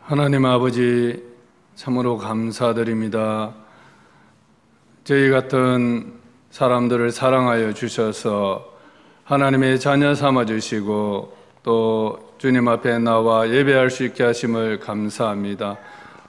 하나님 아버지, 참으로 감사드립니다. 저희 같은 사람들을 사랑하여 주셔서 하나님의 자녀 삼아 주시고 또 주님 앞에 나와 예배할 수 있게 하심을 감사합니다.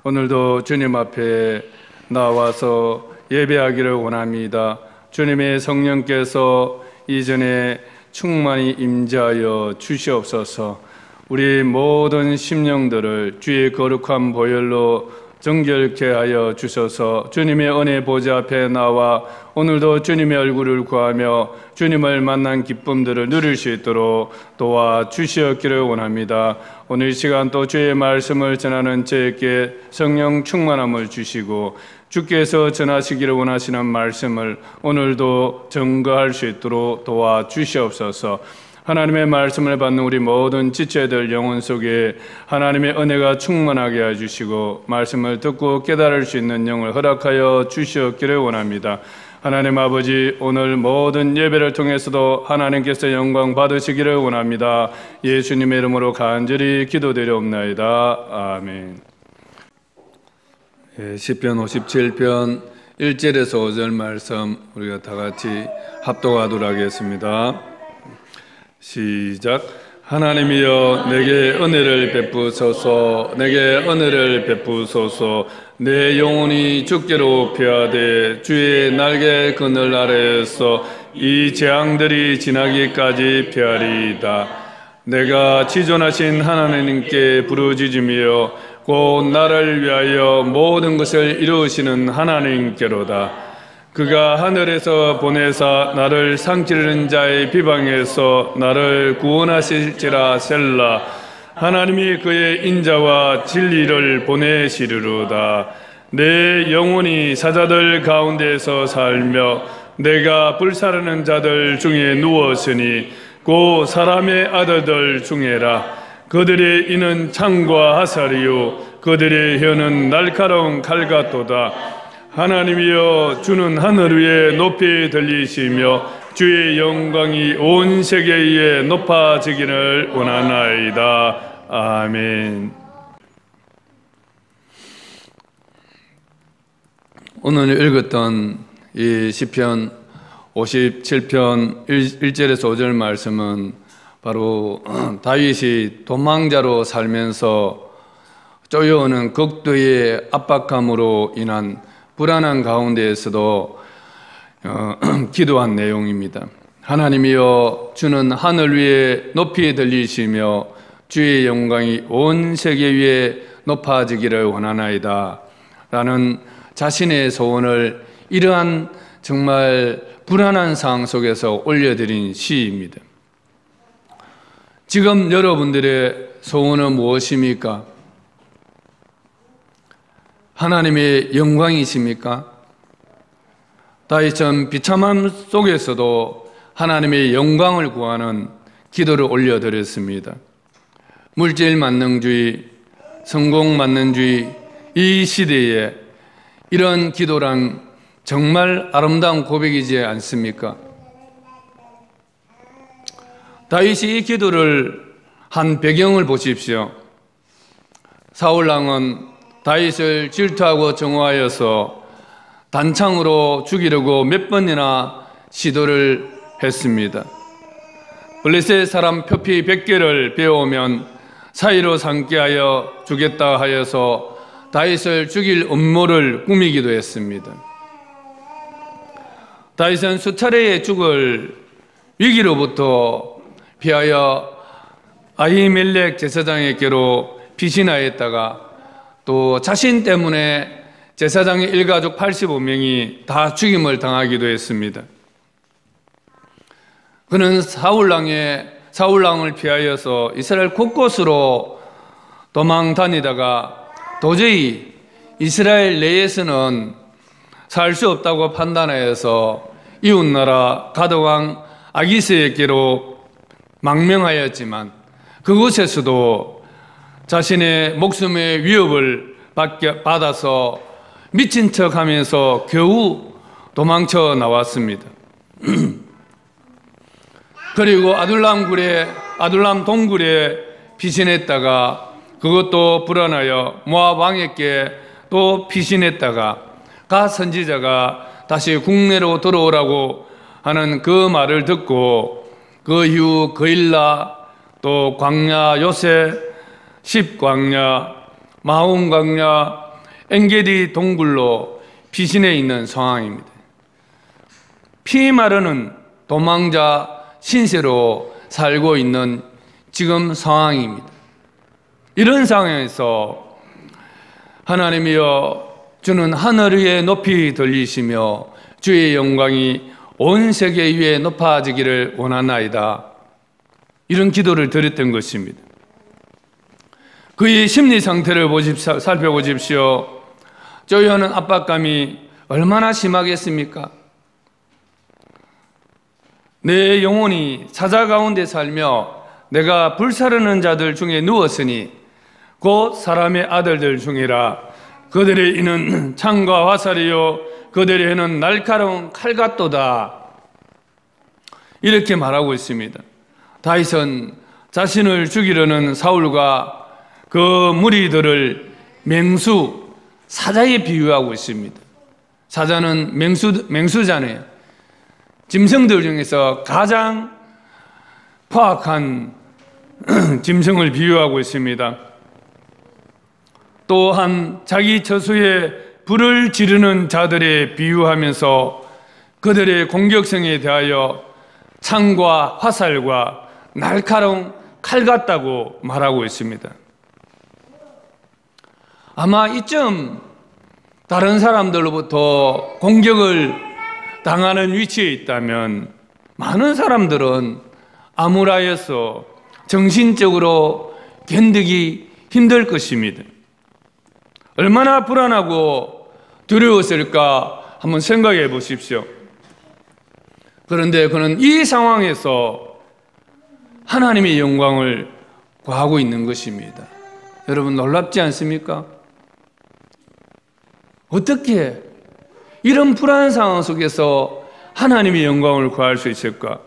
오늘도 주님 앞에 나와서 예배하기를 원합니다. 주님의 성령께서 이전에 충만히 임재하여 주시옵소서. 우리 모든 심령들을 주의 거룩한 보혈로 정결케 하여 주셔서 주님의 은혜 보좌 앞에 나와 오늘도 주님의 얼굴을 구하며 주님을 만난 기쁨들을 누릴 수 있도록 도와주시었기를 원합니다. 오늘 시간 또 주의 말씀을 전하는 저에게 성령 충만함을 주시고 주께서 전하시기를 원하시는 말씀을 오늘도 증거할 수 있도록 도와주시옵소서. 하나님의 말씀을 받는 우리 모든 지체들 영혼 속에 하나님의 은혜가 충만하게 해주시고 말씀을 듣고 깨달을 수 있는 영을 허락하여 주시었기를 원합니다. 하나님 아버지, 오늘 모든 예배를 통해서도 하나님께서 영광 받으시기를 원합니다. 예수님의 이름으로 간절히 기도드리옵나이다. 아멘. 시편 57편 1절에서 5절 말씀 우리가 다 같이 합독하도록 하겠습니다. 시작. 하나님이여 내게 은혜를 베푸소서. 내게 은혜를 베푸소서. 내 영혼이 주께로 피하되 주의 날개 그늘 아래에서 이 재앙들이 지나기까지 피하리이다. 내가 지존하신 하나님께 부르짖으며 곧 나를 위하여 모든 것을 이루시는 하나님께로다. 그가 하늘에서 보내사 나를 상치르는 자의 비방에서 나를 구원하실지라. 셀라. 하나님이 그의 인자와 진리를 보내시리로다. 내 영혼이 사자들 가운데서 살며 내가 불사르는 자들 중에 누웠으니 곧 사람의 아들들 중에라. 그들의 이는 창과 화살이요 그들의 혀는 날카로운 칼 같도다. 하나님이여 주는 하늘 위에 높이 들리시며 주의 영광이 온 세계에 높아지기를 원하나이다. 아멘. 오늘 읽었던 이 시편 57편 1절에서 5절 말씀은 바로 다윗이 도망자로 살면서 쪼여오는 극도의 압박감으로 인한 불안한 가운데에서도 기도한 내용입니다. 하나님이여 주는 하늘 위에 높이 들리시며 주의 영광이 온 세계 위에 높아지기를 원하나이다 라는 자신의 소원을 이러한 정말 불안한 상황 속에서 올려드린 시입니다. 지금 여러분들의 소원은 무엇입니까? 하나님의 영광이십니까? 다윗은 비참함 속에서도 하나님의 영광을 구하는 기도를 올려드렸습니다. 물질 만능주의, 성공 만능주의, 이 시대에 이런 기도란 정말 아름다운 고백이지 않습니까? 다윗이 이 기도를 한 배경을 보십시오. 사울왕은 다윗을 질투하고 정오하여서 단창으로 죽이려고 몇 번이나 시도를 했습니다. 블레셋 사람 표피 100개를 베어오면 사이로 삼게 하여 주겠다 하여서 다윗을 죽일 음모를 꾸미기도 했습니다. 다윗은 수차례의 죽을 위기로부터 피하여 아히멜렉 제사장에게로 피신하였다가 또 자신 때문에 제사장의 일가족 85명이 다 죽임을 당하기도 했습니다. 그는 사울왕을 피하여서 이스라엘 곳곳으로 도망 다니다가 도저히 이스라엘 내에서는 살 수 없다고 판단하여서 이웃나라 가드왕 아기스에게로 망명하였지만 그곳에서도 자신의 목숨의 위협을 받아서 미친 척하면서 겨우 도망쳐 나왔습니다. 그리고 아둘람 동굴에 피신했다가 그것도 불안하여 모압 왕에게 또 피신했다가 갓 선지자가 다시 국내로 돌아오라고 하는 그 말을 듣고 그 이후 거일라 또 광야 요새 십광야 마온광야 엔게디 동굴로 피신해 있는 상황입니다. 피 마르는 도망자 신세로 살고 있는 지금 상황입니다. 이런 상황에서 하나님이여 주는 하늘 위에 높이 들리시며 주의 영광이 온 세계 위에 높아지기를 원하나이다. 이런 기도를 드렸던 것입니다. 그의 심리 상태를 살펴보십시오. 쪼여하는 압박감이 얼마나 심하겠습니까? 내 영혼이 사자 가운데 살며 내가 불사르는 자들 중에 누웠으니 곧 사람의 아들들 중이라. 그들의 이는 창과 화살이요 그들의 해는 날카로운 칼 같도다. 이렇게 말하고 있습니다. 다윗은 자신을 죽이려는 사울과 그 무리들을 맹수, 사자에 비유하고 있습니다. 사자는 맹수잖아요. 짐승들 중에서 가장 포악한 짐승을 비유하고 있습니다. 또한 자기 처소에 불을 지르는 자들에 비유하면서 그들의 공격성에 대하여 창과 화살과 날카로운 칼 같다고 말하고 있습니다. 아마 이쯤 다른 사람들로부터 공격을 당하는 위치에 있다면 많은 사람들은 암울하여서 정신적으로 견디기 힘들 것입니다. 얼마나 불안하고 두려웠을까 한번 생각해 보십시오. 그런데 그는 이 상황에서 하나님의 영광을 구하고 있는 것입니다. 여러분 놀랍지 않습니까? 어떻게 이런 불안한 상황 속에서 하나님의 영광을 구할 수 있을까?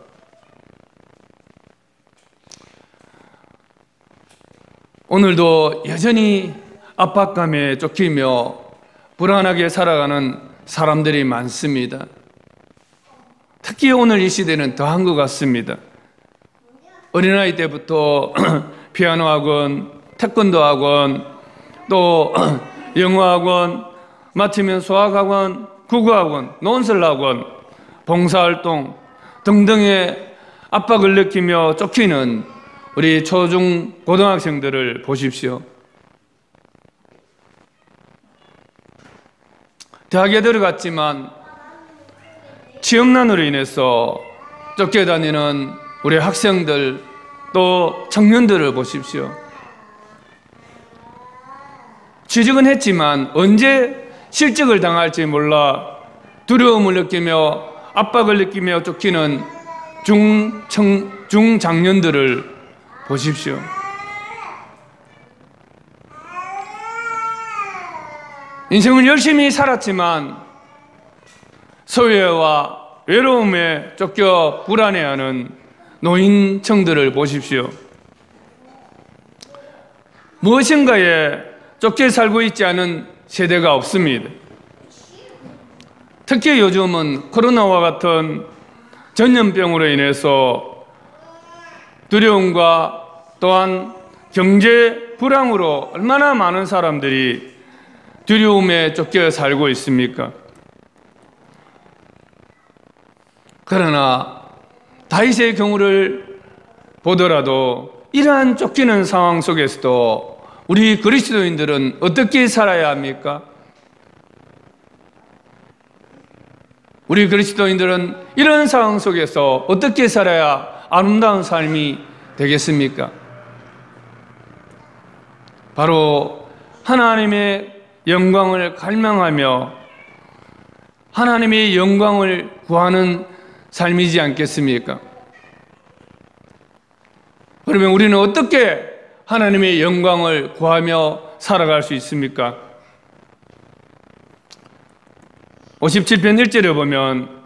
오늘도 여전히 압박감에 쫓기며 불안하게 살아가는 사람들이 많습니다. 특히 오늘 이 시대는 더한 것 같습니다. 어린아이 때부터 피아노 학원, 태권도 학원, 또 영어 학원, 마치면 수학 학원, 국어 학원, 논술 학원, 봉사활동 등등의 압박을 느끼며 쫓기는 우리 초중 고등학생들을 보십시오. 대학에 들어갔지만 취업난으로 인해서 쫓겨다니는 우리 학생들 또 청년들을 보십시오. 취직은 했지만 언제 실직을 당할지 몰라 두려움을 느끼며 압박을 느끼며 쫓기는 중장년들을 보십시오. 인생을 열심히 살았지만 소외와 외로움에 쫓겨 불안해하는 노인층들을 보십시오. 무엇인가에 쫓겨 살고 있지 않은 세대가 없습니다. 특히 요즘은 코로나와 같은 전염병으로 인해서 두려움과 또한 경제 불황으로 얼마나 많은 사람들이 두려움에 쫓겨 살고 있습니까? 그러나 다윗의 경우를 보더라도 이러한 쫓기는 상황 속에서도 우리 그리스도인들은 어떻게 살아야 합니까? 우리 그리스도인들은 이런 상황 속에서 어떻게 살아야 아름다운 삶이 되겠습니까? 바로 하나님의 영광을 갈망하며 하나님의 영광을 구하는 삶이지 않겠습니까? 그러면 우리는 어떻게 하나님의 영광을 구하며 살아갈 수 있습니까? 57편 1절에 보면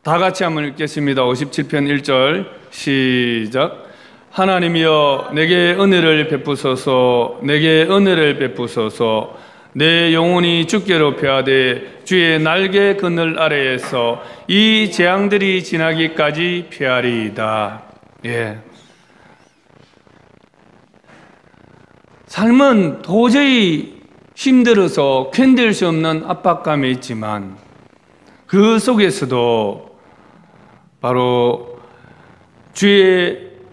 다 같이 한번 읽겠습니다. 57편 1절 시작. 하나님이여 내게 은혜를 베푸소서. 내게 은혜를 베푸소서. 내 영혼이 주께로 피하되 주의 날개 그늘 아래에서 이 재앙들이 지나기까지 피하리이다. 예. 삶은 도저히 힘들어서 견딜 수 없는 압박감이 있지만 그 속에서도 바로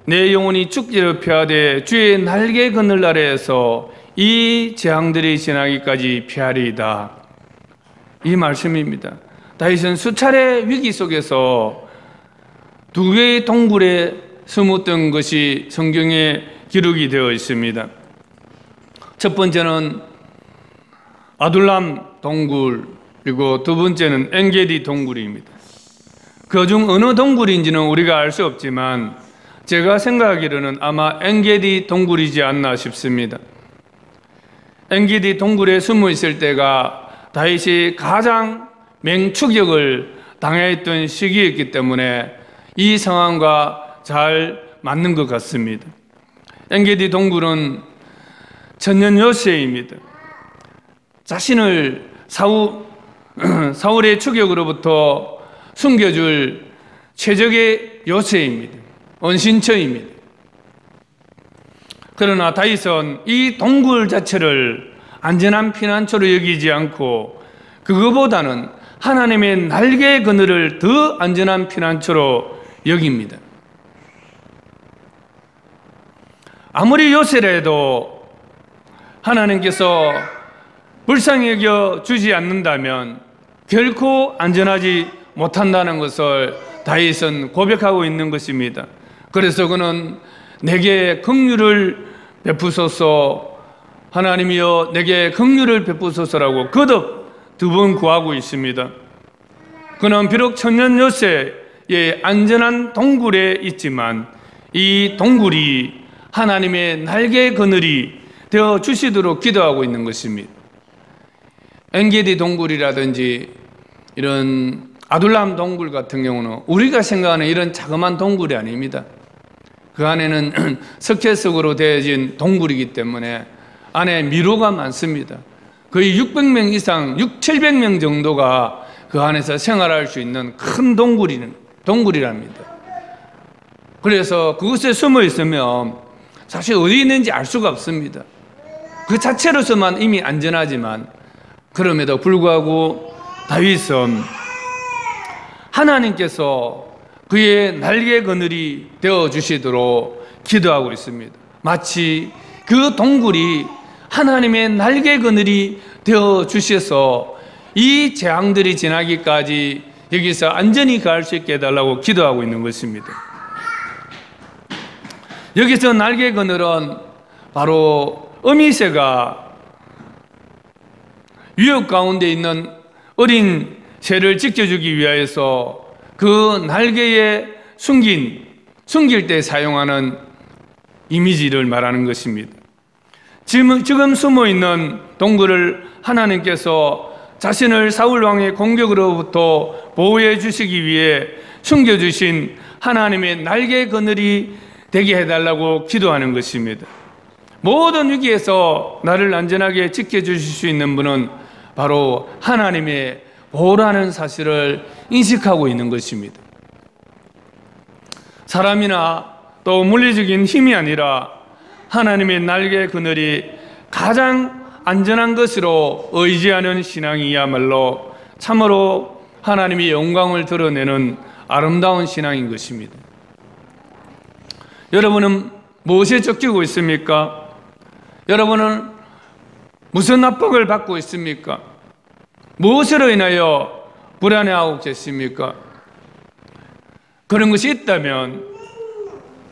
내 영혼이 주께로 피하되 주의 날개 그늘 아래에서 이 재앙들이 지나기까지 피하리이다. 이 말씀입니다. 다윗은 수차례 위기 속에서 두 개의 동굴에 숨었던 것이 성경에 기록이 되어 있습니다. 첫 번째는 아둘람 동굴, 그리고 두 번째는 엔게디 동굴입니다. 그중 어느 동굴인지는 우리가 알 수 없지만 제가 생각하기로는 아마 엔게디 동굴이지 않나 싶습니다. 엔게디 동굴에 숨어 있을 때가 다윗이 가장 맹추격을 당했던 시기였기 때문에 이 상황과 잘 맞는 것 같습니다. 엔게디 동굴은 천년 요새입니다. 자신을 사울의 추격으로부터 숨겨줄 최적의 요새입니다. 은신처입니다. 그러나 다윗은 이 동굴 자체를 안전한 피난처로 여기지 않고 그거보다는 하나님의 날개 그늘을 더 안전한 피난처로 여깁니다. 아무리 요새라도 하나님께서 불쌍히 여겨 주지 않는다면 결코 안전하지 못한다는 것을 다윗은 고백하고 있는 것입니다. 그래서 그는 내게 긍휼을 베푸소서, 하나님이여 내게 긍휼을 베푸소서라고 거듭 두 번 구하고 있습니다. 그는 비록 천년 요새의 안전한 동굴에 있지만 이 동굴이 하나님의 날개 그늘이 되어 주시도록 기도하고 있는 것입니다. 엔게디 동굴이라든지 이런 아둘람 동굴 같은 경우는 우리가 생각하는 이런 자그마한 동굴이 아닙니다. 그 안에는 석회석으로 되어진 동굴이기 때문에 안에 미로가 많습니다. 거의 600명 이상, 700명 정도가 그 안에서 생활할 수 있는 큰 동굴이랍니다. 그래서 그곳에 숨어 있으면 사실 어디 있는지 알 수가 없습니다. 그 자체로서만 이미 안전하지만 그럼에도 불구하고 다윗은 하나님께서 그의 날개 그늘이 되어주시도록 기도하고 있습니다. 마치 그 동굴이 하나님의 날개 그늘이 되어주셔서 이 재앙들이 지나기까지 여기서 안전히 갈 수 있게 해달라고 기도하고 있는 것입니다. 여기서 날개 그늘은 바로 어미새가 위협 가운데 있는 어린 새를 지켜주기 위하여서 그 날개에 숨길 때 사용하는 이미지를 말하는 것입니다. 지금 숨어있는 동굴을 하나님께서 자신을 사울 왕의 공격으로부터 보호해 주시기 위해 숨겨주신 하나님의 날개 그늘이 되게 해달라고 기도하는 것입니다. 모든 위기에서 나를 안전하게 지켜주실 수 있는 분은 바로 하나님의 보호라는 사실을 인식하고 있는 것입니다. 사람이나 또 물리적인 힘이 아니라 하나님의 날개 그늘이 가장 안전한 것으로 의지하는 신앙이야말로 참으로 하나님의 영광을 드러내는 아름다운 신앙인 것입니다. 여러분은 무엇에 쫓기고 있습니까? 여러분은 무슨 압박을 받고 있습니까? 무엇으로 인하여 불안해하고 계십니까? 그런 것이 있다면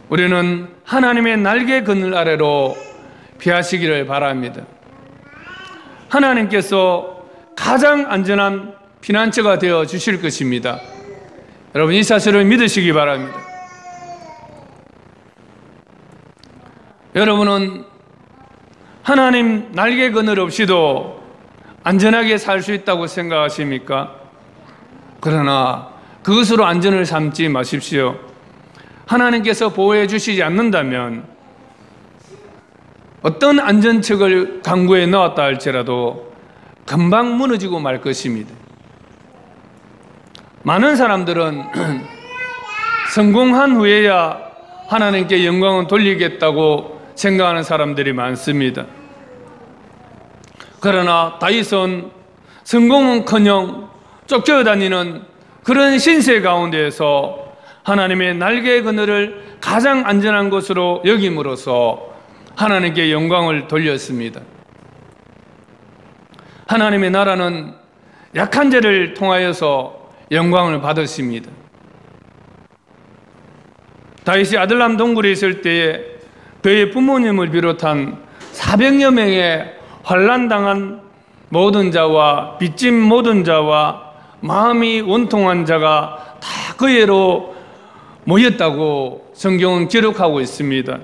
우리는 하나님의 날개 그늘 아래로 피하시기를 바랍니다. 하나님께서 가장 안전한 피난처가 되어 주실 것입니다. 여러분 이 사실을 믿으시기 바랍니다. 여러분은 하나님 날개 그늘 없이도 안전하게 살 수 있다고 생각하십니까? 그러나 그것으로 안전을 삼지 마십시오. 하나님께서 보호해 주시지 않는다면 어떤 안전책을 강구에 넣었다 할지라도 금방 무너지고 말 것입니다. 많은 사람들은 성공한 후에야 하나님께 영광을 돌리겠다고 생각하는 사람들이 많습니다. 그러나 다윗은 성공은커녕 쫓겨다니는 그런 신세 가운데에서 하나님의 날개의 그늘을 가장 안전한 것으로 여김으로써 하나님께 영광을 돌렸습니다. 하나님의 나라는 약한 자를 통하여서 영광을 받으십니다. 다윗이 아들람 동굴에 있을 때에 그의 부모님을 비롯한 400여 명의 환난당한 모든 자와 빚진 모든 자와 마음이 원통한 자가 다 그에로 모였다고 성경은 기록하고 있습니다.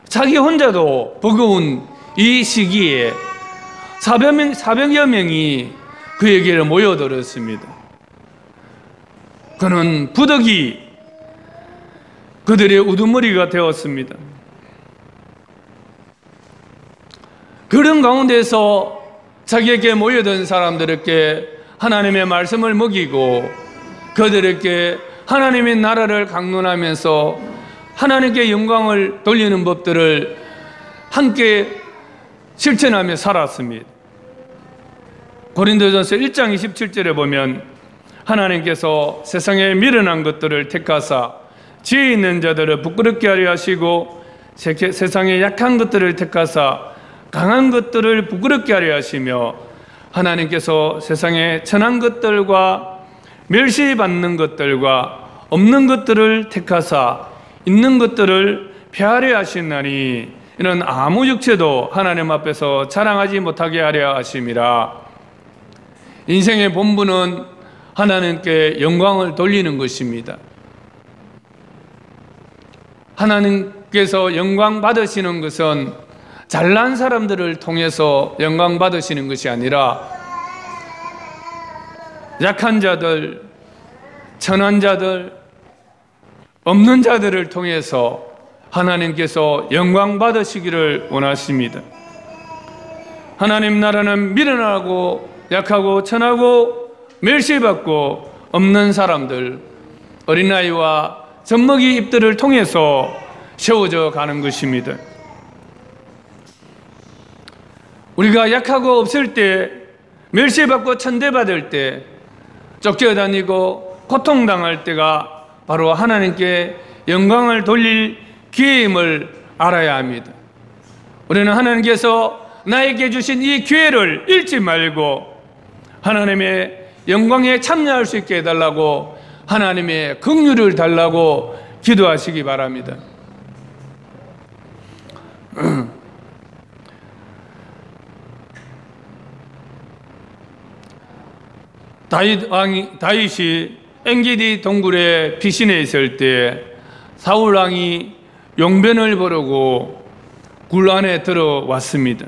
자기 혼자도 버거운 이 시기에 400여 명이 그에게로 모여들었습니다. 그는 부득이 그들의 우두머리가 되었습니다. 그런 가운데서 자기에게 모여든 사람들에게 하나님의 말씀을 먹이고 그들에게 하나님의 나라를 강론하면서 하나님께 영광을 돌리는 법들을 함께 실천하며 살았습니다. 고린도전서 1장 27절에 보면 하나님께서 세상에 미련한 것들을 택하사 지혜 있는 자들을 부끄럽게 하려 하시고 세상에 약한 것들을 택하사 강한 것들을 부끄럽게 하려 하시며 하나님께서 세상에 천한 것들과 멸시받는 것들과 없는 것들을 택하사 있는 것들을 폐하려 하시나니 이는 아무 육체도 하나님 앞에서 자랑하지 못하게 하려 하심이라. 인생의 본분은 하나님께 영광을 돌리는 것입니다. 하나님께서 영광 받으시는 것은 잘난 사람들을 통해서 영광 받으시는 것이 아니라 약한 자들, 천한 자들, 없는 자들을 통해서 하나님께서 영광 받으시기를 원하십니다. 하나님 나라는 미련하고 약하고 천하고 멸시받고 없는 사람들, 어린아이와 젖먹이 입들을 통해서 세워져 가는 것입니다. 우리가 약하고 없을 때, 멸시받고 천대받을 때, 쫓겨다니고 고통당할 때가 바로 하나님께 영광을 돌릴 기회임을 알아야 합니다. 우리는 하나님께서 나에게 주신 이 기회를 잃지 말고 하나님의 영광에 참여할 수 있게 해달라고, 하나님의 긍휼을 달라고 기도하시기 바랍니다. 다윗이 엔게디 동굴에 피신해 있을 때 사울 왕이 용변을 부르고 굴 안에 들어왔습니다.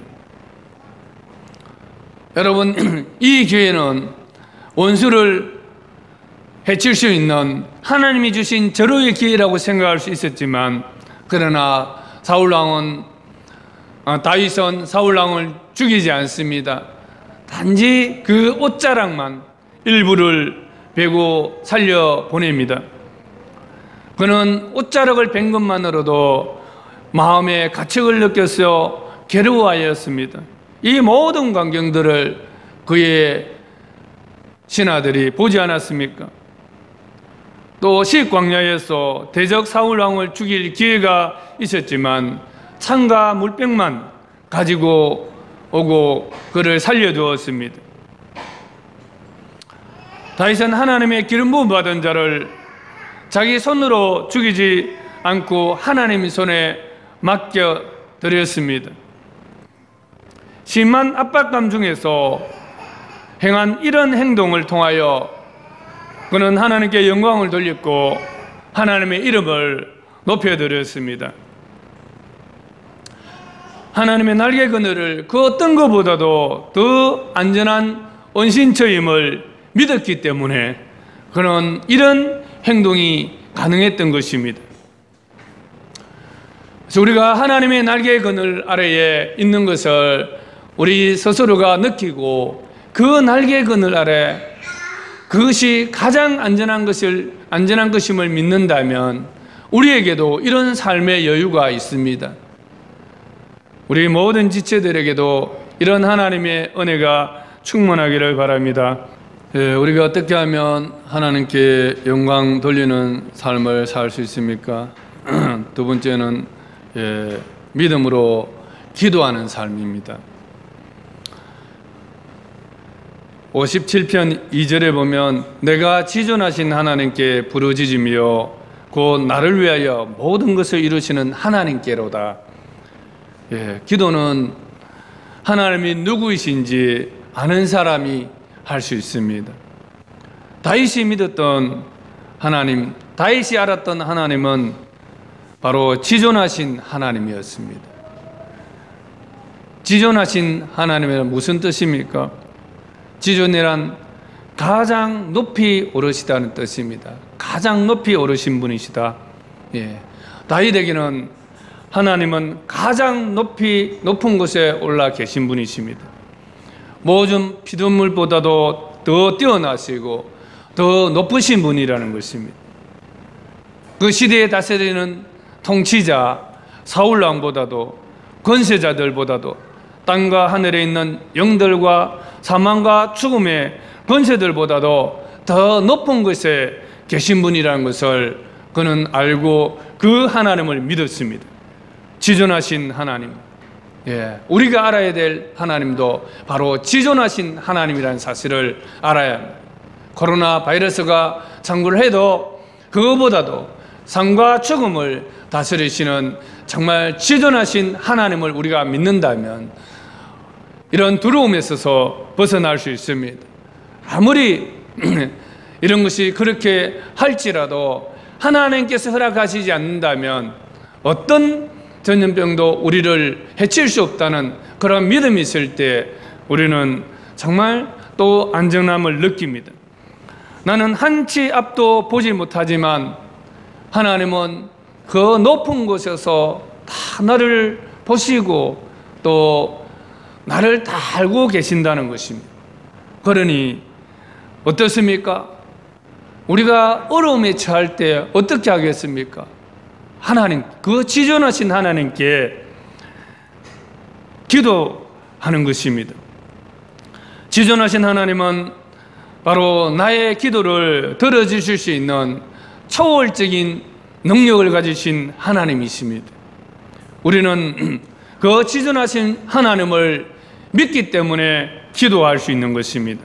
여러분, 이 기회는 원수를 해칠 수 있는 하나님이 주신 절호의 기회라고 생각할 수 있었지만, 그러나 다윗은 사울 왕을 죽이지 않습니다. 단지 그 옷자락만 일부를 베고 살려 보냅니다. 그는 옷자락을 벤 것만으로도 마음의 가책을 느껴서 괴로워하였습니다. 이 모든 광경들을 그의 신하들이 보지 않았습니까? 또 시광야에서 대적 사울 왕을 죽일 기회가 있었지만 창과 물병만 가지고 오고 그를 살려두었습니다. 다윗은 하나님의 기름 부음 받은 자를 자기 손으로 죽이지 않고 하나님 손에 맡겨 드렸습니다. 심한 압박감 중에서 행한 이런 행동을 통하여 그는 하나님께 영광을 돌렸고 하나님의 이름을 높여드렸습니다. 하나님의 날개 그늘을 그 어떤 것보다도 더 안전한 은신처임을 믿었기 때문에 그는 이런 행동이 가능했던 것입니다. 그래서 우리가 하나님의 날개 그늘 아래에 있는 것을 우리 스스로가 느끼고 그 날개 그늘 아래 그것이 가장 안전한 것임을 믿는다면 우리에게도 이런 삶의 여유가 있습니다. 우리 모든 지체들에게도 이런 하나님의 은혜가 충만하기를 바랍니다. 우리가 어떻게 하면 하나님께 영광 돌리는 삶을 살 수 있습니까? 두 번째는 믿음으로 기도하는 삶입니다. 57편 2절에 보면 내가 지존하신 하나님께 부르짖으며 곧 나를 위하여 모든 것을 이루시는 하나님께로다. 기도는 하나님이 누구이신지 아는 사람이 할 수 있습니다. 다윗이 믿었던 하나님, 다윗이 알았던 하나님은 바로 지존하신 하나님이었습니다. 지존하신 하나님은 무슨 뜻입니까? 지존이란 가장 높이 오르시다는 뜻입니다. 가장 높이 오르신 분이시다. 다윗에게는 하나님은 가장 높은 곳에 올라 계신 분이십니다. 모든 피조물보다도 더 뛰어나시고 더 높으신 분이라는 것입니다. 그 시대에 다스리는 통치자 사울왕보다도 권세자들보다도 땅과 하늘에 있는 영들과 사망과 죽음의 권세들보다도 더 높은 곳에 계신 분이라는 것을 그는 알고 그 하나님을 믿었습니다. 지존하신 하나님, 우리가 알아야 될 하나님도 바로 지존하신 하나님이라는 사실을 알아야 합니다. 코로나 바이러스가 창궐을 해도 그거보다도 삶과 죽음을 다스리시는 정말 지존하신 하나님을 우리가 믿는다면 이런 두려움에 있어서 벗어날 수 있습니다. 아무리 이런 것이 그렇게 할지라도 하나님께서 허락하시지 않는다면 어떤 전염병도 우리를 해칠 수 없다는 그런 믿음이 있을 때 우리는 정말 또 안정감을 느낍니다. 나는 한치 앞도 보지 못하지만 하나님은 그 높은 곳에서 다 나를 보시고 또 나를 다 알고 계신다는 것입니다. 그러니 어떻습니까? 우리가 어려움에 처할 때 어떻게 하겠습니까? 하나님, 그 지존하신 하나님께 기도하는 것입니다. 지존하신 하나님은 바로 나의 기도를 들어주실 수 있는 초월적인 능력을 가지신 하나님이십니다. 우리는 그 지존하신 하나님을 믿기 때문에 기도할 수 있는 것입니다.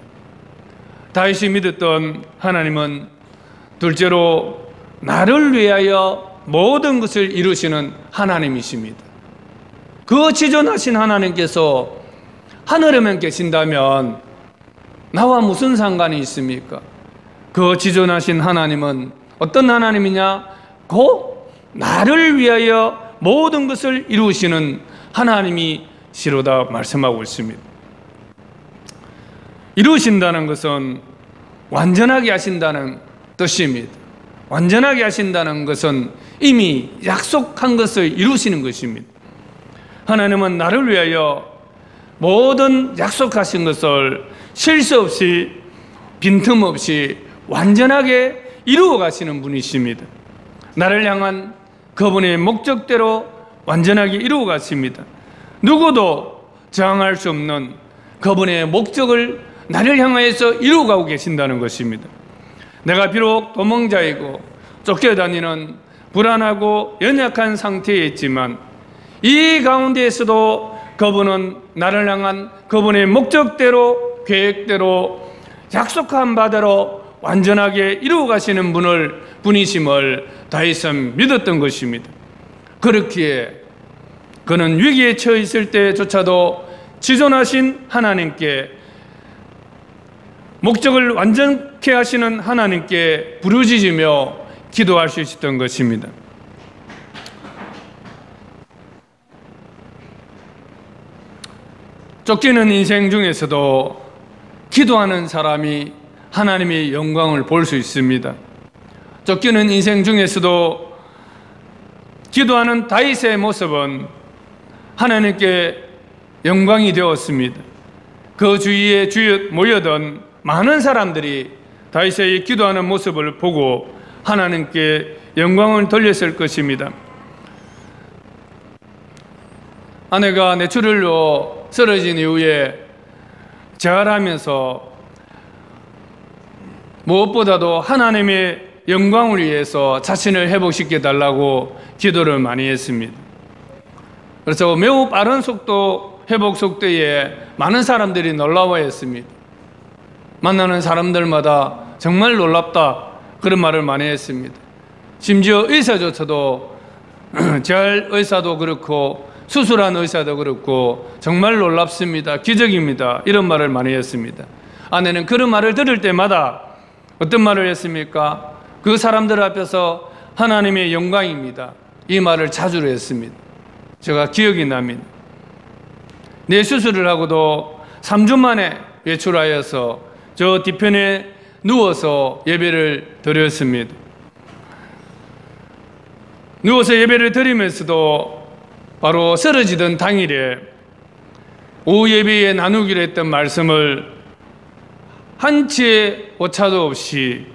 다윗이 믿었던 하나님은 둘째로 나를 위하여 모든 것을 이루시는 하나님이십니다. 그 지존하신 하나님께서 하늘에만 계신다면 나와 무슨 상관이 있습니까? 그 지존하신 하나님은 어떤 하나님이냐? 곧 나를 위하여 모든 것을 이루시는 하나님이시로다 말씀하고 있습니다. 이루신다는 것은 완전하게 하신다는 뜻입니다. 완전하게 하신다는 것은 이미 약속한 것을 이루시는 것입니다. 하나님은 나를 위하여 모든 약속하신 것을 실수 없이 빈틈없이 완전하게 이루어 가시는 분이십니다. 나를 향한 그분의 목적대로 완전하게 이루어 가십니다. 누구도 저항할 수 없는 그분의 목적을 나를 향하여서 이루어가고 계신다는 것입니다. 내가 비록 도망자이고 쫓겨다니는 불안하고 연약한 상태에 있지만 이 가운데에서도 그분은 나를 향한 그분의 목적대로 계획대로 약속한 바대로 완전하게 이루어 가시는 분이심을 다윗은 믿었던 것입니다. 그렇기에 그는 위기에 처해 있을 때조차도 지존하신 하나님께 목적을 완전케 하시는 하나님께 부르짖으며 기도할 수 있었던 것입니다. 쫓기는 인생 중에서도 기도하는 사람이 하나님의 영광을 볼 수 있습니다. 쫓기는 인생 중에서도 기도하는 다윗의 모습은 하나님께 영광이 되었습니다. 그 주위에 모여든 많은 사람들이 다윗의 기도하는 모습을 보고 하나님께 영광을 돌렸을 것입니다. 아내가 뇌출혈로 쓰러진 이후에 재활하면서 무엇보다도 하나님의 영광을 위해서 자신을 회복시켜 달라고 기도를 많이 했습니다. 그래서 매우 빠른 속도, 회복 속도에 많은 사람들이 놀라워했습니다. 만나는 사람들마다 정말 놀랍다, 그런 말을 많이 했습니다. 심지어 의사조차도 재활 의사도 그렇고 수술한 의사도 그렇고 정말 놀랍습니다, 기적입니다, 이런 말을 많이 했습니다. 아내는 그런 말을 들을 때마다 어떤 말을 했습니까? 그 사람들 앞에서 하나님의 영광입니다, 이 말을 자주 했습니다. 제가 기억이 납니다. 내 수술을 하고도 3주 만에 외출하여서 저 뒤편에 누워서 예배를 드렸습니다. 누워서 예배를 드리면서도 바로 쓰러지던 당일에 오후 예배에 나누기로 했던 말씀을 한치의 오차도 없이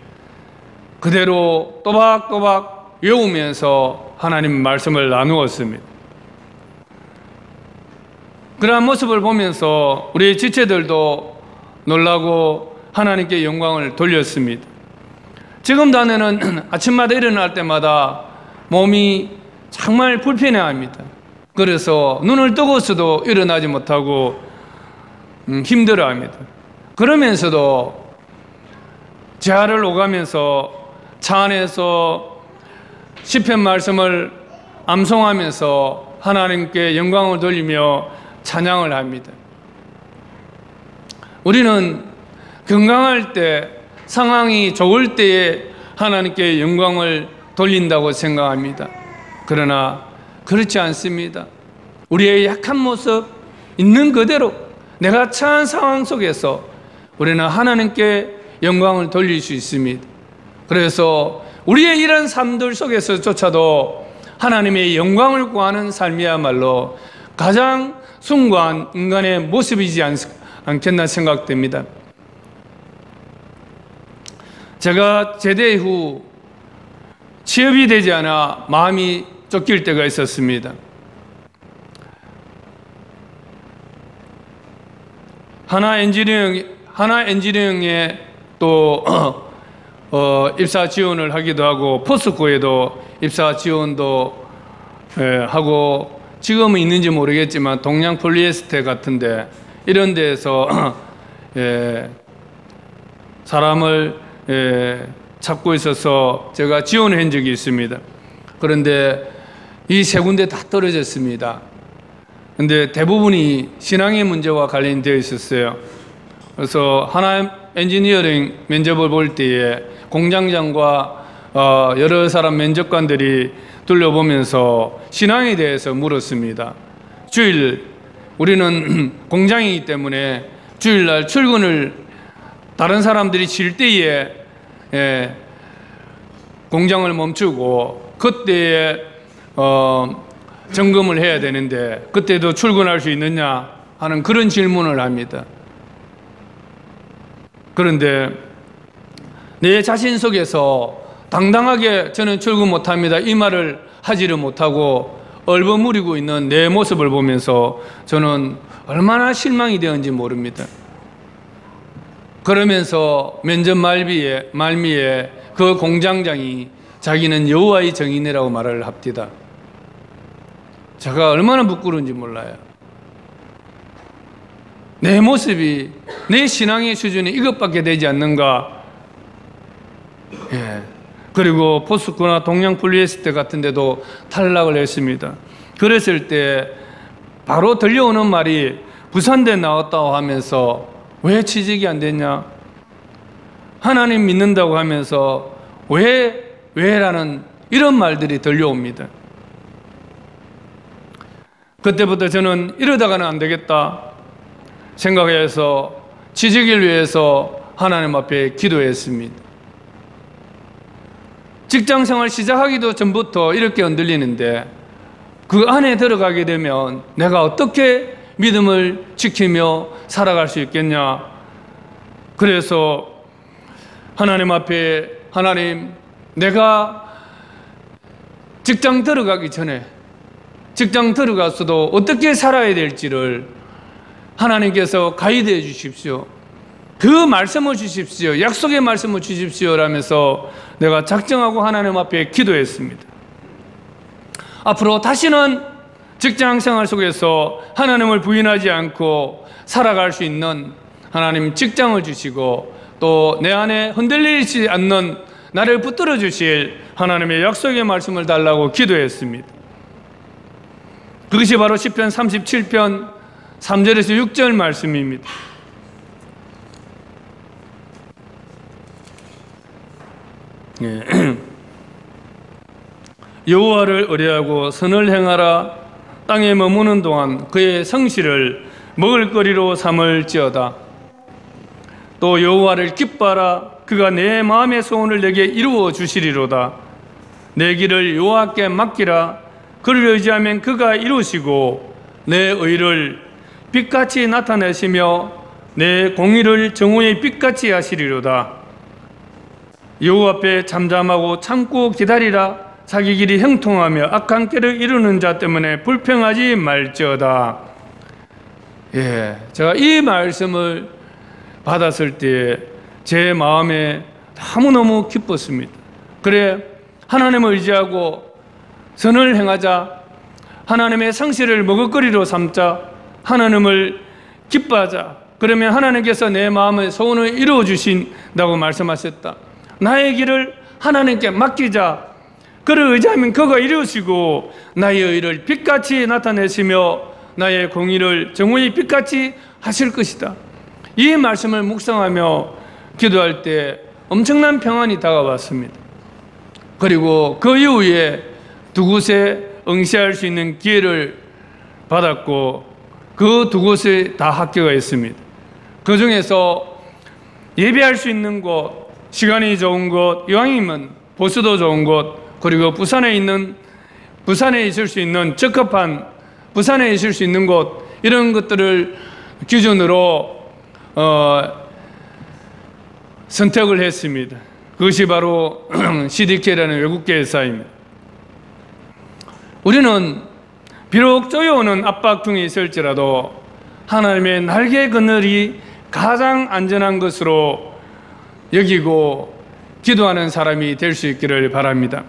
그대로 또박또박 외우면서 하나님 말씀을 나누었습니다. 그러한 모습을 보면서 우리 지체들도 놀라고 하나님께 영광을 돌렸습니다. 지금도 아내는 아침마다 일어날 때마다 몸이 정말 불편해합니다. 그래서 눈을 뜨고서도 일어나지 못하고 힘들어합니다. 그러면서도 재활을 오가면서 차 안에서 시편 말씀을 암송하면서 하나님께 영광을 돌리며 찬양을 합니다. 우리는 건강할 때, 상황이 좋을 때에 하나님께 영광을 돌린다고 생각합니다. 그러나 그렇지 않습니다. 우리의 약한 모습 있는 그대로 내가 처한 상황 속에서 우리는 하나님께 영광을 돌릴 수 있습니다. 그래서 우리의 이런 삶들 속에서조차도 하나님의 영광을 구하는 삶이야말로 가장 숭고한 인간의 모습이지 않겠나 생각됩니다. 제가 제대 후 취업이 되지 않아 마음이 쫓길 때가 있었습니다. 하나 엔지니어링에 또 입사 지원을 하기도 하고 포스코에도 입사 지원도 하고 지금은 있는지 모르겠지만 동양 폴리에스테 같은데 이런 데에서 사람을 찾고 있어서 제가 지원을 한 적이 있습니다. 그런데 이 세 군데 다 떨어졌습니다. 그런데 대부분이 신앙의 문제와 관련되어 있었어요. 그래서 하나 엔지니어링 면접을 볼 때에 공장장과 여러 사람 면접관들이 둘러보면서 신앙에 대해서 물었습니다. 우리는 공장이기 때문에 주일날 출근을 다른 사람들이 쉴 때에 공장을 멈추고 그때에 점검을 해야 되는데 그때도 출근할 수 있느냐 하는 그런 질문을 합니다. 그런데 내 자신 속에서 당당하게 저는 출근 못합니다, 이 말을 하지를 못하고 얼버무리고 있는 내 모습을 보면서 저는 얼마나 실망이 되었는지 모릅니다. 그러면서 면접 말미에 그 공장장이 자기는 여호와의 정인이라고 말을 합디다. 제가 얼마나 부끄러운지 몰라요. 내 모습이, 내 신앙의 수준이 이것밖에 되지 않는가. 그리고 포스코나 동양 폴리에스테 같은 데도 탈락을 했습니다. 그랬을 때 바로 들려오는 말이 부산대 나왔다고 하면서 왜 취직이 안 됐냐? 하나님 믿는다고 하면서 왜라는 이런 말들이 들려옵니다. 그때부터 저는 이러다가는 안 되겠다 생각해서 취직을 위해서 하나님 앞에 기도했습니다. 직장생활 시작하기도 전부터 이렇게 흔들리는데 그 안에 들어가게 되면 내가 어떻게 믿음을 지키며 살아갈 수 있겠냐. 그래서 하나님 앞에, 하나님, 내가 직장 들어가기 전에, 직장 들어가서도 어떻게 살아야 될지를 하나님께서 가이드해 주십시오. 그 말씀을 주십시오. 약속의 말씀을 주십시오. 라면서 내가 작정하고 하나님 앞에 기도했습니다. 앞으로 다시는 직장 생활 속에서 하나님을 부인하지 않고 살아갈 수 있는 하나님 직장을 주시고 또 내 안에 흔들리지 않는 나를 붙들어 주실 하나님의 약속의 말씀을 달라고 기도했습니다. 그것이 바로 시편 37편 3절에서 6절 말씀입니다. 여호와를 의뢰하고 선을 행하라. 땅에 머무는 동안 그의 성실을 먹을거리로 삼을지어다. 또 여호와를 기뻐하라. 그가 내 마음의 소원을 내게 이루어 주시리로다. 내 길을 여호와께 맡기라. 그를 의지하면 그가 이루시고 내 의를 빛같이 나타내시며 내 공의를 정오의 빛같이 하시리로다. 여호와 앞에 잠잠하고 참고 기다리라. 자기 길이 형통하며 악한 길을 이루는 자 때문에 불평하지 말지어다. 제가 이 말씀을 받았을 때 제 마음에 너무너무 기뻤습니다. 그래, 하나님을 의지하고 선을 행하자. 하나님의 성실을 먹을거리로 삼자. 하나님을 기뻐하자. 그러면 하나님께서 내 마음의 소원을 이루어 주신다고 말씀하셨다. 나의 길을 하나님께 맡기자. 그를 의지하면 그가 이루시고 나의 의를 빛같이 나타내시며 나의 공의를 정오의 빛같이 하실 것이다. 이 말씀을 묵상하며 기도할 때 엄청난 평안이 다가왔습니다. 그리고 그 이후에 두 곳에 응시할 수 있는 기회를 받았고 그 두 곳에 다 합격가 있습니다. 그 중에서 예배할 수 있는 곳, 시간이 좋은 곳, 이왕이면 보수도 좋은 곳, 그리고 부산에 있을 수 있는 적합한 부산에 있을 수 있는 곳, 이런 것들을 기준으로 선택을 했습니다. 그것이 바로 CDK라는 외국계 회사입니다. 우리는 비록 쪼여오는 압박등이 있을지라도 하나님의 날개 그늘이 가장 안전한 것으로 여기고 기도하는 사람이 될 수 있기를 바랍니다.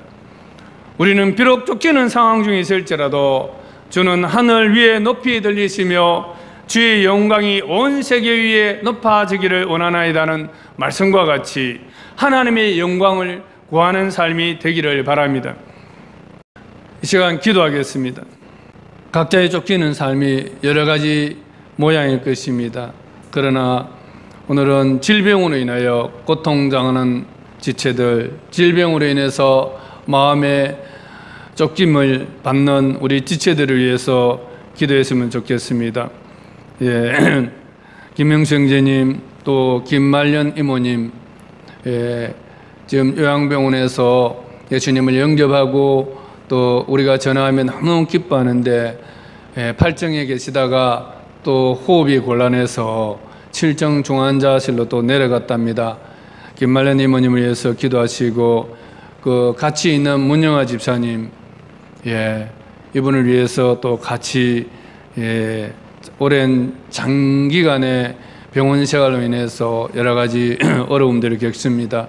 우리는 비록 쫓기는 상황 중에 있을지라도 주는 하늘 위에 높이 들리시며 주의 영광이 온 세계 위에 높아지기를 원하나이다는 말씀과 같이 하나님의 영광을 구하는 삶이 되기를 바랍니다. 이 시간 기도하겠습니다. 각자의 쫓기는 삶이 여러 가지 모양일 것입니다. 그러나 오늘은 질병으로 인하여 고통당하는 지체들, 질병으로 인해서 마음의 쫓김을 받는 우리 지체들을 위해서 기도했으면 좋겠습니다. 김명수 형제님, 또 김말년 이모님, 지금 요양병원에서 예수님을 영접하고 또 우리가 전화하면 너무 기뻐하는데 팔정에 계시다가 또 호흡이 곤란해서 7정 중환자실로 또 내려갔답니다. 김말년 이모님을 위해서 기도하시고 그 같이 있는 문영아 집사님, 이분을 위해서 또 같이 오랜 장기간의 병원 생활로 인해서 여러 가지 어려움들을 겪습니다.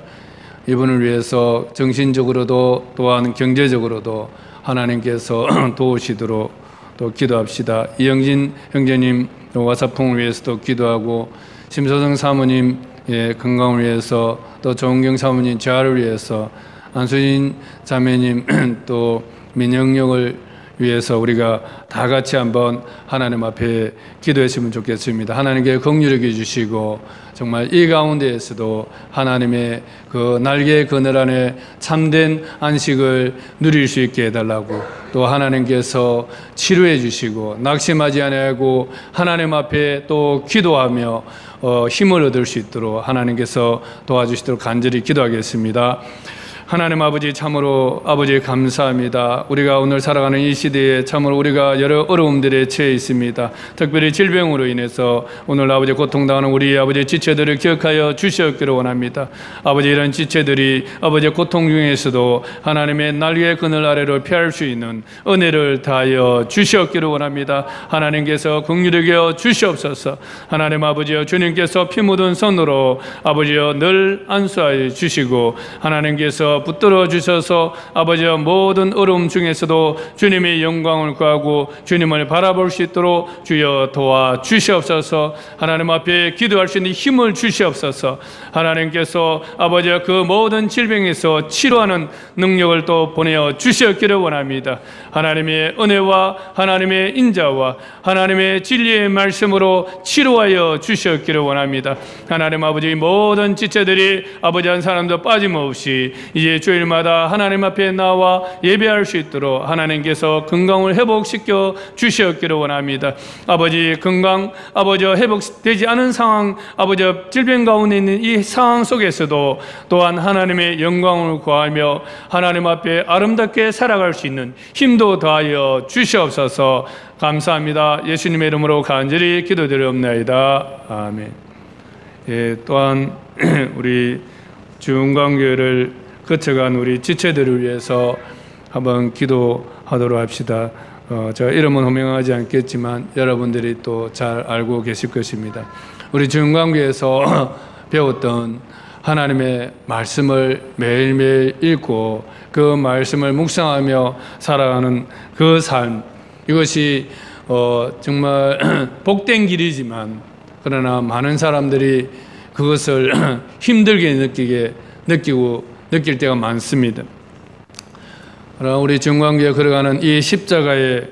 이분을 위해서 정신적으로도 또한 경제적으로도 하나님께서 도우시도록 또 기도합시다. 이영진 형제님 와사풍을 위해서도 기도하고 심소성 사모님 건강을 위해서 또 정경 사모님 재활을 위해서 안수진 자매님 또 민영력을 위해서 우리가 다 같이 한번 하나님 앞에 기도했으면 좋겠습니다. 하나님께 긍휼히 주시고 정말 이 가운데에서도 하나님의 그 날개 그늘 안에 참된 안식을 누릴 수 있게 해달라고, 또 하나님께서 치료해 주시고 낙심하지 아니하고 하나님 앞에 또 기도하며 힘을 얻을 수 있도록 하나님께서 도와주시도록 간절히 기도하겠습니다. 하나님 아버지, 참으로 아버지 감사합니다. 우리가 오늘 살아가는 이 시대에 참으로 우리가 여러 어려움들에 처해 있습니다. 특별히 질병으로 인해서 오늘 아버지 고통당하는 우리 아버지 지체들을 기억하여 주시옵기를 원합니다. 아버지, 이런 지체들이 아버지 고통 중에서도 하나님의 날개의 그늘 아래로 피할 수 있는 은혜를 다하여 주시옵기를 원합니다. 하나님께서 긍휼히 여겨 주시옵소서. 하나님 아버지여, 주님께서 피 묻은 손으로 아버지여 늘 안수하여 주시고, 하나님께서 붙들어 주셔서 아버지여 모든 어려움 중에서도 주님의 영광을 구하고 주님을 바라볼 수 있도록 주여 도와 주시옵소서. 하나님 앞에 기도할 수 있는 힘을 주시옵소서. 하나님께서 아버지여 그 모든 질병에서 치료하는 능력을 또 보내어 주시옵기를 원합니다. 하나님의 은혜와 하나님의 인자와 하나님의 진리의 말씀으로 치료하여 주시옵기를 원합니다. 하나님 아버지, 모든 지체들이 아버지 한 사람도 빠짐없이 이제 주일마다 하나님 앞에 나와 예배할 수 있도록 하나님께서 건강을 회복시켜 주시옵기를 원합니다. 아버지, 건강 아버지 회복되지 않은 상황, 아버지 질병 가운데 있는 이 상황 속에서도 또한 하나님의 영광을 구하며 하나님 앞에 아름답게 살아갈 수 있는 힘도 더하여 주시옵소서. 감사합니다. 예수님의 이름으로 간절히 기도드리옵나이다. 아멘. 예, 또한 우리 중광교회를 거쳐간 우리 지체들을 위해서 한번 기도하도록 합시다. 제가 이름은 호명하지 않겠지만 여러분들이 또 잘 알고 계실 것입니다. 우리 중광교회에서 배웠던 하나님의 말씀을 매일매일 읽고 그 말씀을 묵상하며 살아가는 그 삶, 이것이 정말 복된 길이지만 그러나 많은 사람들이 그것을 힘들게 느낄 때가 많습니다. 그러나 우리 중광교회 걸어가는 이 십자가의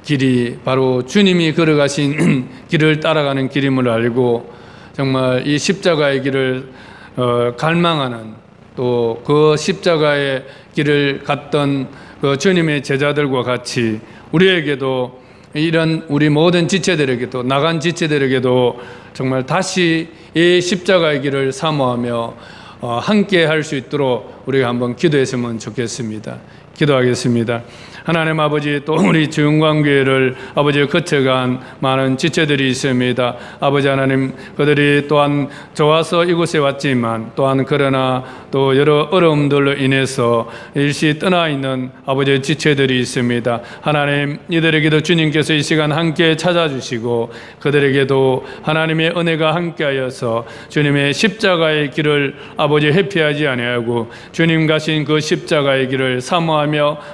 길이 바로 주님이 걸어가신 길을 따라가는 길임을 알고 정말 이 십자가의 길을 갈망하는, 또 그 십자가의 길을 갔던 그 주님의 제자들과 같이 우리에게도, 이런 우리 모든 지체들에게도, 나간 지체들에게도 정말 다시 이 십자가의 길을 사모하며 함께 할 수 있도록 우리가 한번 기도했으면 좋겠습니다. 기도하겠습니다. 하나님 아버지, 또 우리 중광교회를 아버지 거쳐간 많은 지체들이 있습니다. 아버지 하나님, 그들이 또한 좋아서 이곳에 왔지만 또한 그러나 또 여러 어려움들로 인해서 일시 떠나 있는 아버지의 지체들이 있습니다. 하나님, 이들에게도 주님께서 이 시간 함께 찾아주시고 그들에게도 하나님의 은혜가 함께하여서 주님의 십자가의 길을 아버지 회피하지 아니하고 주님 가신 그 십자가의 길을 사모하며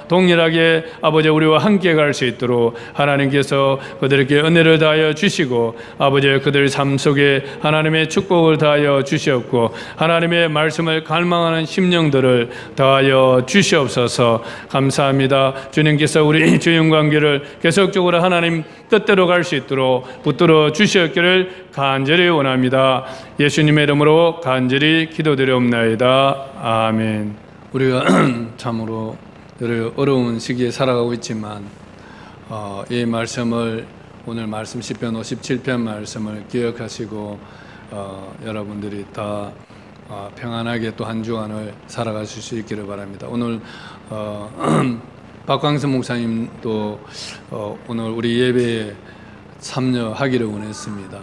동일하게 아버지 우리와 함께 갈 수 있도록 하나님께서 그들에게 은혜를 다하여 주시고 아버지 그들 삶 속에 하나님의 축복을 다하여 주시옵고 하나님의 말씀을 갈망하는 심령들을 다하여 주시옵소서. 감사합니다. 주님께서 우리 주영관계를 계속적으로 하나님 뜻대로 갈 수 있도록 붙들어 주시옵기를 간절히 원합니다. 예수님의 이름으로 간절히 기도드리옵나이다. 아멘. 우리가 참으로 여러 어려운 시기에 살아가고 있지만 이 말씀을, 오늘 말씀 시편 57편 말씀을 기억하시고 여러분들이 다 평안하게 또 한 주간을 살아가실 수 있기를 바랍니다. 오늘 박광선 목사님도 오늘 우리 예배에 참여하기를 원했습니다.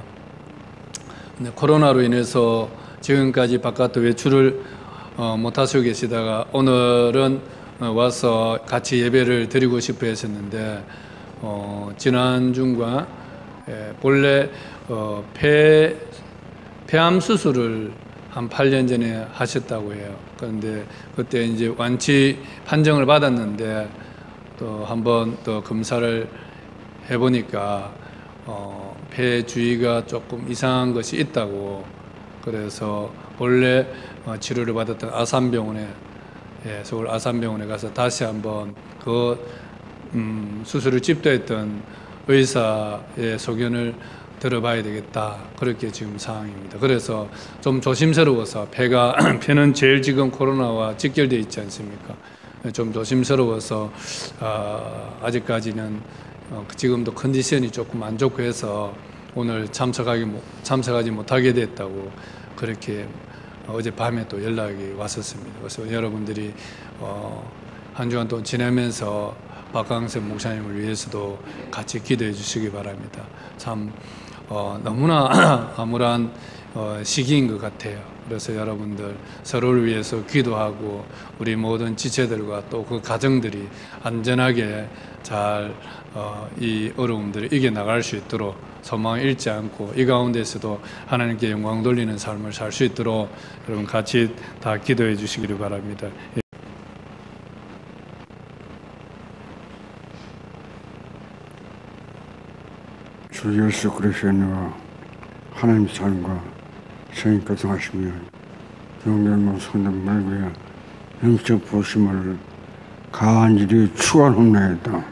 근데 코로나로 인해서 지금까지 바깥 외출을 못 하시고 계시다가 오늘은 와서 같이 예배를 드리고 싶어 했었는데 지난 중과 본래 폐암 수술을 한 8년 전에 하셨다고 해요. 그런데 그때 이제 완치 판정을 받았는데 또 한번 또 검사를 해보니까 폐 주위가 조금 이상한 것이 있다고, 그래서 본래 치료를 받았던 아산병원에, 서울 아산병원에 가서 다시 한번 그 수술을 집도했던 의사의 소견을 들어봐야 되겠다, 그렇게 지금 상황입니다. 그래서 좀 조심스러워서 폐는 제일 지금 코로나와 직결되어 있지 않습니까? 좀 조심스러워서 아직까지는 지금도 컨디션이 조금 안 좋고 해서 오늘 참석하지 못하게 됐다고 그렇게 어젯밤에 또 연락이 왔었습니다. 그래서 여러분들이 한 주간 또 지내면서 박강섭 목사님을 위해서도 같이 기도해 주시기 바랍니다. 참 너무나 암울한 시기인 것 같아요. 그래서 여러분들 서로를 위해서 기도하고 우리 모든 지체들과 또 그 가정들이 안전하게 잘 이 어려움들을 이겨나갈 수 있도록 소망을 잃지 않고 이 가운데서도 하나님께 영광 돌리는 삶을 살 수 있도록 여러분 같이 다 기도해 주시기를 바랍니다. 주 예수 그리스도의 은혜와 하나님 사랑과 성령 교통하시며 영광과 성령 말고야 영적 보심을 간절히 축원합니다.